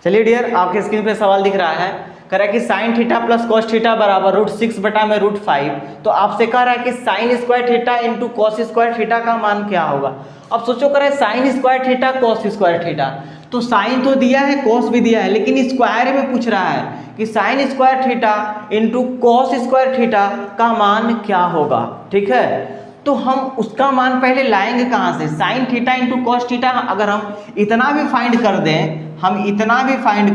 चलिए डियर, आपके स्क्रीन पे सवाल दिख रहा है, कह रहा है कि sine theta plus cos theta बराबर √6 बटा में √5। तो आपसे कह रहा है कि sine square theta into cos square theta का मान क्या होगा। अब सोचो, कह रहा है sine square theta cos square theta, तो साइन तो दिया है, कॉस भी दिया है, लेकिन स्क्वायर में पूछ रहा है कि sine square theta into cos square theta का मान क्या होगा। ठीक है, तो हम उसका मान पहले लाएंगे कहाँ से। Sign theta into cos theta अगर हम इतना भी फाइंड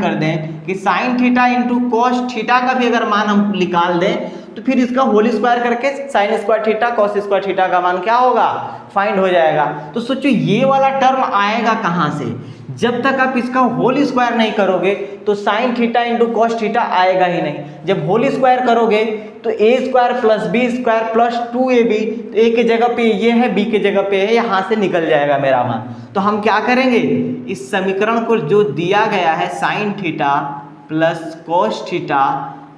कर दें, कि sign theta into cos theta का भी अगर मान हम निकाल दें, तो फिर इसका होल स्क्वायर करके sine square theta cos square theta का मान क्या होगा, फाइंड हो जाएगा। तो सोचो ये वाला टर्म आएगा कहाँ से। जब तक आप इसका होल स्क्वायर नहीं करोगे तो sine theta into cos theta आएगा ही नहीं। जब होल स्क्वायर करोगे तो a square plus b square plus 2ab, तो ए के जगह पे ये है, बी के जगह पे है, यहाँ से निकल जाएगा मेरा मान। तो हम क्या करेंगे, इस समीकरण को जो दिया गया है sine theta plus cos theta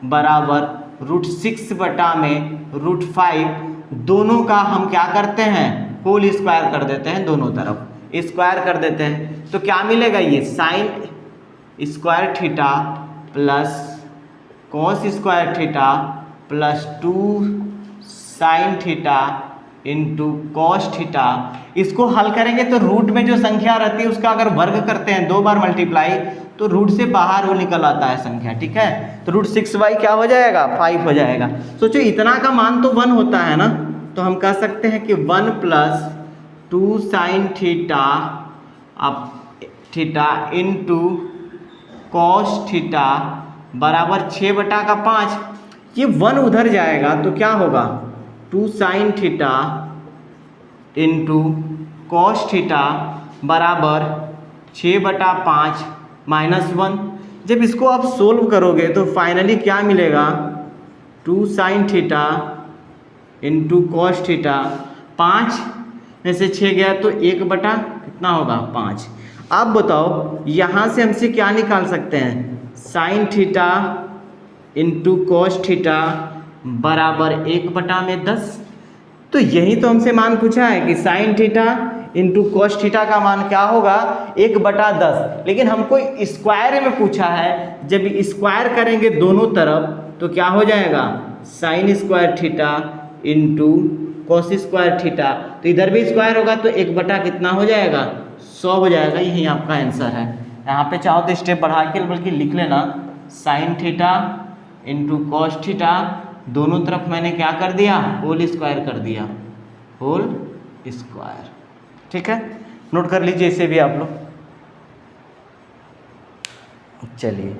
बराबर √6 बटा में √5, दोनों का हम क्या करते हैं, होल स्क्वायर कर देते हैं, दोनों तरफ स्क्वायर कर देते हैं। तो क्या मिलेगा, ये sine square theta plus cos square theta plus 2 sign theta into cos theta. इसको हल करेंगे तो रूट में जो संख्या रहती है उसका अगर वर्ग करते हैं 2 बार मल्टीप्लाई, तो रूट से बाहर वो निकल आता है संख्या। ठीक है, तो √6 क्या हो जाएगा, 5 हो जाएगा। सोचो इतना का मान तो 1 होता है ना, तो हम कह सकते हैं कि 1 प्लस 2 साइन थीटा अब थीटा इंटू कॉस थीटा बराबर 6 बटा का 5। ये 1 उधर जाएगा तो क्या होगा, 2 sign theta into cos theta बराबर 6 बटा 5 माइनस 1। जब इसको आप सोल्व करोगे तो फाइनली क्या मिलेगा, 2 sign theta into cos theta, 5 में से 6 गया तो 1 बटा कितना होगा, 5। आप बताओ यहाँ से हमसे क्या निकाल सकते हैं, sign theta into cos theta बराबर 1 बटा में 10। तो यही तो हमसे मान पूछा है कि sign theta into cos theta का मान क्या होगा, 1 बटा 10, लेकिन हमको स्क्वायर में पूछा है। जब स्क्वायर करेंगे दोनों तरफ तो क्या हो जाएगा, sine square theta into cos square theta, तो इधर भी स्क्वायर होगा तो 1 बटा कितना हो जाएगा, 100 हो जाएगा। यही आपका आंसर है। यहाँ पे चाहो तो स्टेप बढ़ा के बल्कि लिख लेना, sign theta into cos theta, दोनों तरफ मैंने क्या कर दिया, होल स्क्वायर कर दिया, होल स्क्वायर। ठीक है, नोट कर लीजिए इसे भी आप लोग। चलिए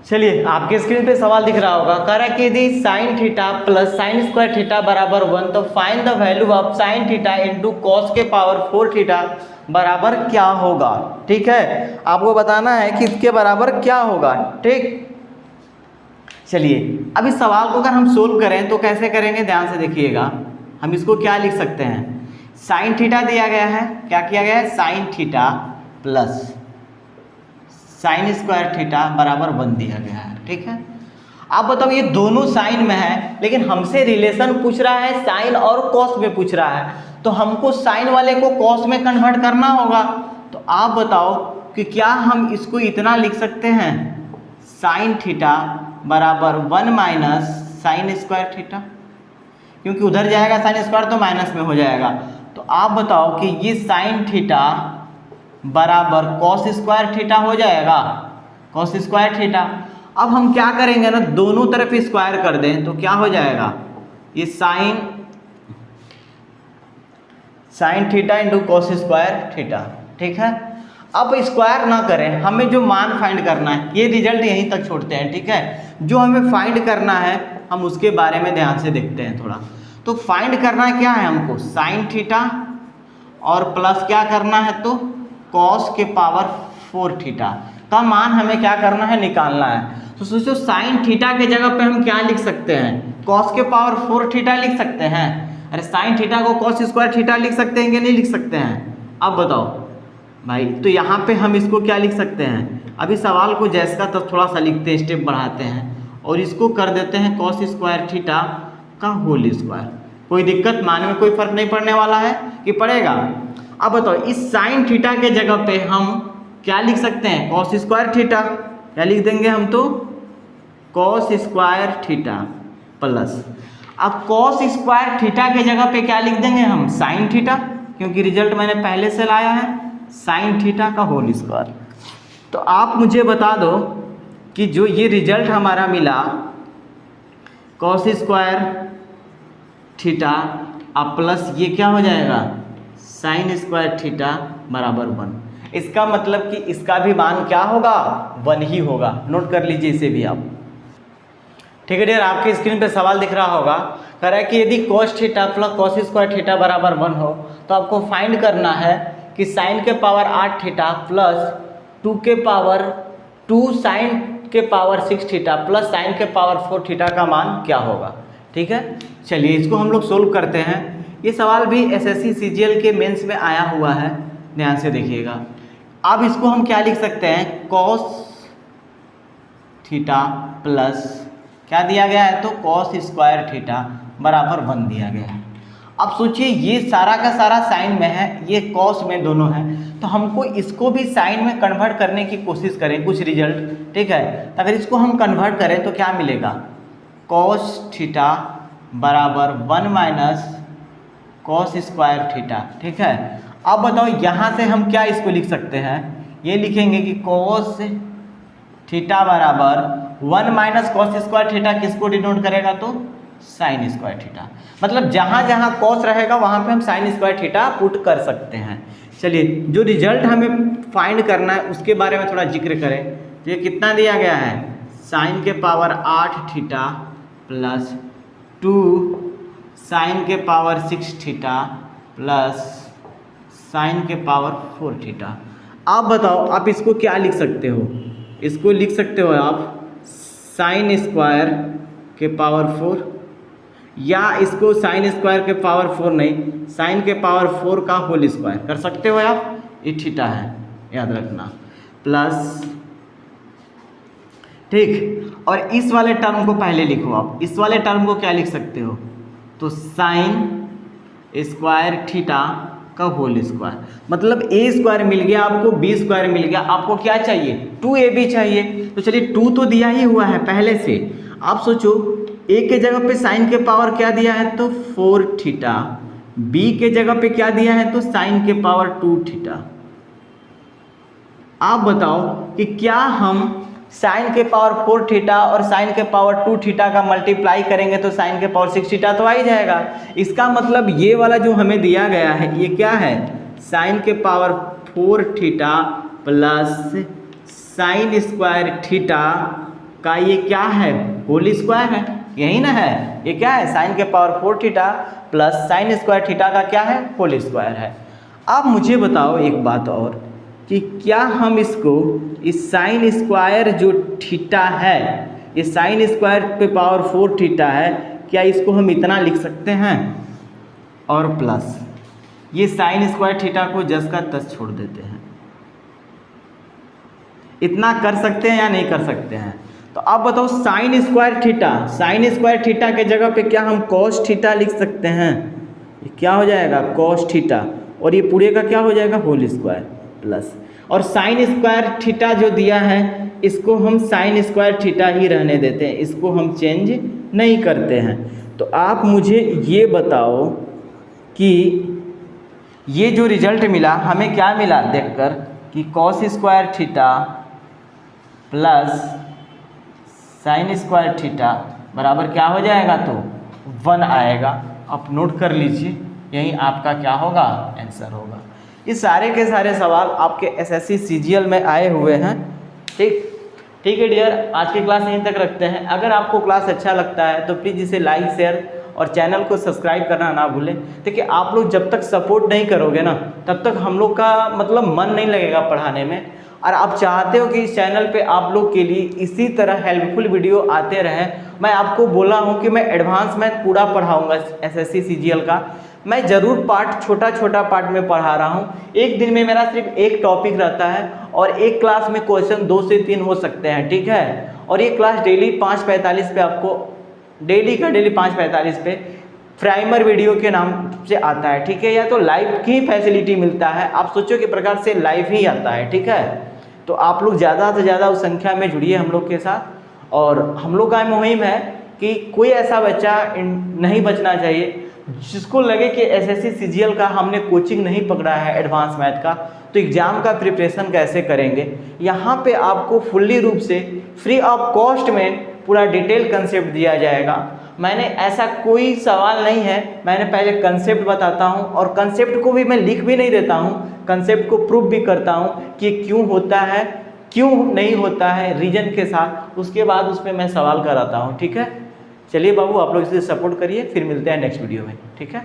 चलिए आपके स्क्रीन पे सवाल दिख रहा होगा, कह रहा है कि यदि sine theta plus sine square theta बराबर 1, तो find the value of sine theta into cos के पावर 4 थीटा बराबर क्या होगा। ठीक है, आपको बताना है कि इसके बराबर क्या होगा। ठीक, चलिए अब इस सवाल को अगर हम सोल्व करें तो कैसे करेंगे, ध्यान से देखिएगा। हम इसको क्या लिख सकते हैं, साइन थीटा दिया गया है, क्या किया गया है, sine theta plus sine square theta बराबर 1 दिया गया है। ठीक है, आप बताओ ये दोनों साइन में है, लेकिन हमसे रिलेशन पूछ रहा है साइन और कॉस में पूछ रहा है, तो हमको साइन वाले को कॉस में कन्वर्ट करना होगा। तो आप बताओ कि क्या हम इसको इतना लिख सकते हैं, साइन थीटा बराबर 1 माइनस साइन स्क्वायर थीटा। क्योंकि उधर जाएगा साइन स्क्वायर तो माइनस में हो जाएगा। तो आप बताओ कि ये साइन थीटा बराबर कॉस स्क्वायर थीटा हो जाएगा, कॉस स्क्वायर थीटा। अब हम क्या करेंगे ना, दोनों तरफ स्क्वायर कर दें तो क्या हो जाएगा, ये sign theta into cos square theta. ठीक है, अब स्क्वायर ना करें, हमें जो मान फाइंड करना है, ये रिजल्ट यहीं तक छोड़ते हैं। ठीक है, जो हमें फाइंड करना है हम उसके बारे में ध्यान से देखते हैं थोड़ा। तो फाइंड करना क्या है हमको, साइन थीटा और प्लस क्या करना है, तो कॉस के पावर 4 थीटा का मान हमें क्या करना है, निकालना है। तो सोचो साइन थीटा के जगह पे हम क्या लिख सकते हैं, कॉस के पावर 4 थीटा लिख सकते हैं। अरे साइन थीटा को कॉस स्क्वायर थीटा लिख सकते हैं कि नहीं लिख सकते हैं, अब बताओ भाई। तो यहाँ पे हम इसको क्या लिख सकते हैं, अभी सवाल को जैसा तो थोड़ा सा लिखते हैं, स्टेप बढ़ाते हैं और इसको कर देते हैं कॉस स्क्वायर थीटा का होल स्क्वायर। कोई दिक्कत, मान में कोई फर्क नहीं पड़ने वाला है कि पड़ेगा। अब बताओ इस साइन थीटा के जगह पे हम क्या लिख सकते हैं, कॉस स्क्वायर थीटा। क्या लिख देंगे हम, तो कॉस स्क्वायर थीटा प्लस, अब कॉस स्क्वायर थीटा के जगह पे क्या लिख देंगे हम, साइन थीटा, क्योंकि रिजल्ट मैंने पहले से लाया है साइन थीटा का होल स्क्वायर। तो आप मुझे बता दो कि जो ये रिजल्ट हमारा मिला कॉस स्क्वायर थीटा अब प्लस ये क्या हो जाएगा, साइन स्क्वायर थीटा बराबर 1। इसका मतलब कि इसका भी मान क्या होगा, 1 ही होगा। नोट कर लीजिए इसे भी आप। ठीक है डियर, आपकी स्क्रीन पे सवाल दिख रहा होगा, कह रहा है कि यदि cos theta plus cos square theta बराबर 1 हो तो आपको फाइंड करना है कि साइन के पावर 8 थीटा प्लस 2 के पावर 2 साइन के पावर 6 थीटा प्लस साइन के पावर 4 थीटा का मान क्या होगा। ठीक है, चलिए इसको हम लोग सोल्व करते हैं। ये सवाल भी एसएससी सीजीएल के मेंस में आया हुआ है, ध्यान से देखिएगा। अब इसको हम क्या लिख सकते हैं, कॉस थीटा प्लस क्या दिया गया है, तो कॉस स्क्वायर थीटा बराबर 1 दिया गया है। अब सोचिए ये सारा का सारा साइन में है, ये कॉस में दोनों है, तो हमको इसको भी साइन में कन्वर्ट करने की कोशिश करें कुछ रिजल्ट। ठीक है, तो अगर इसको हम कन्वर्ट करें तो क्या मिलेगा, कॉस थीटा बराबर 1 माइनस कॉस स्क्वायर थीटा। ठीक है, अब बताओ यहाँ से हम क्या इसको लिख सकते हैं, ये लिखेंगे कि कॉस थीटा बराबर 1 माइनस कॉस स्क्वायर थीटा किसको डिनोट करेगा, तो साइन स्क्वायर थीटा। मतलब जहाँ जहाँ कॉस रहेगा वहाँ पे हम साइन स्क्वायर थीटा पुट कर सकते हैं। चलिए जो रिजल्ट हमें फाइंड करना है उसके बारे में थोड़ा जिक्र करें। तो ये कितना दिया गया है, साइन के पावर 8 थीटा प्लस 2 साइन के पावर 6 थीटा प्लस साइन के पावर 4 थीटा। आप बताओ आप इसको क्या लिख सकते हो, इसको लिख सकते हो आप साइन स्क्वायर के पावर 4, या इसको साइन स्क्वायर के पावर 4 नहीं, साइन के पावर 4 का होल स्क्वायर कर सकते हो आप। ये थीटा है याद रखना, प्लस। ठीक, और इस वाले टर्म को पहले लिखो आप, इस वाले टर्म को क्या लिख सकते हो, तो साइन स्क्वायर थीटा का होल स्क्वायर। मतलब ए स्क्वायर मिल गया आपको, बी स्क्वायर मिल गया, आपको क्या चाहिए, 2ab चाहिए। तो चलिए 2 तो दिया ही हुआ है पहले से। आप सोचो ए के जगह पे साइन के पावर क्या दिया है, तो 4 थीटा, बी के जगह पे क्या दिया है, तो साइन के पावर 2 थीटा। आप बताओ कि क्या हम साइन के पावर 4 थीटा और साइन के पावर 2 थीटा का मल्टीप्लाई करेंगे तो साइन के पावर 6 थीटा तो आ ही जाएगा। इसका मतलब ये वाला जो हमें दिया गया है ये क्या है, साइन के power 4 theta plus sine square theta का ये क्या है, होल स्क्वायर है, यही ना है। ये क्या है, साइन के power 4 theta plus sine square theta का क्या है, होल स्क्वायर है। अब मुझे बताओ एक बात और कि क्या हम इसको इस साइन स्क्वायर जो थीटा है, ये साइन स्क्वायर पे पावर 4 थीटा है, क्या इसको हम इतना लिख सकते हैं और प्लस ये साइन स्क्वायर थीटा को जस का तस छोड़ देते हैं। इतना कर सकते हैं या नहीं कर सकते हैं। तो अब बताओ sine square theta, sine square theta के जगह पे क्या हम कॉस थीटा लिख सकते हैं, ये क्या हो जाएगा कॉस थीटा, और ये पूरे का क्या हो जाएगा होल स्क्वायर प्लस, और साइन स्क्वायर थीटा जो दिया है इसको हम साइन स्क्वायर थीटा ही रहने देते हैं, इसको हम चेंज नहीं करते हैं। तो आप मुझे ये बताओ कि ये जो रिजल्ट मिला हमें क्या मिला देखकर कि cos square theta plus sine square theta बराबर क्या हो जाएगा, तो 1 आएगा। आप नोट कर लीजिए, यही आपका क्या होगा, आंसर होगा। ये सारे के सारे सवाल आपके एसएससी सीजीएल में आए हुए हैं। ठीक है डियर, आज की क्लास यहीं तक रखते हैं। अगर आपको क्लास अच्छा लगता है तो प्लीज़ इसे लाइक शेयर और चैनल को सब्सक्राइब करना ना भूलें। देखिए आप लोग जब तक सपोर्ट नहीं करोगे ना तब तक हम लोग का मतलब मन नहीं लगेगा पढ़ाने में। और आप चाहते हो कि इस चैनल पे आप लोग के लिए इसी तरह हेल्पफुल वीडियो आते रहें। मैं आपको बोला हूँ कि मैं एडवांस मैथ पूरा पढ़ाऊँगा एसएससी सीजीएल का। मैं ज़रूर पार्ट छोटा पार्ट में पढ़ा रहा हूँ। एक दिन में मेरा सिर्फ एक टॉपिक रहता है और एक क्लास में क्वेश्चन 2 से 3 हो सकते हैं, ठीक है। और ये क्लास डेली 5:45 पे आपको डेली 5:45 पे प्राइमर वीडियो के नाम से आता है, ठीक है। या तो लाइव की फैसिलिटी मिलता है, आप सोचो कि प्रकार से लाइव ही आता है, ठीक है। तो आप लोग ज़्यादा से ज़्यादा उस संख्या में जुड़िए हम लोग के साथ। और हम लोग का मुहिम है कि कोई ऐसा बच्चा नहीं बचना चाहिए जिसको लगे कि एसएससी सीजीएल का हमने कोचिंग नहीं पकड़ा है एडवांस मैथ का, तो एग्ज़ाम का प्रिपरेशन कैसे करेंगे। यहाँ पे आपको फुल्ली रूप से फ्री ऑफ कॉस्ट में पूरा डिटेल कंसेप्ट दिया जाएगा। मैंने ऐसा कोई सवाल नहीं है, मैंने पहले कंसेप्ट बताता हूँ और कंसेप्ट को भी मैं लिख भी नहीं देता हूँ, कंसेप्ट को प्रूव भी करता हूँ कि क्यों होता है क्यों नहीं होता है रीजन के साथ। उसके बाद उस पर मैं सवाल कराता हूँ, ठीक है। चलिए बाबू, आप लोग इसे सपोर्ट करिए, फिर मिलते हैं नेक्स्ट वीडियो में, ठीक है।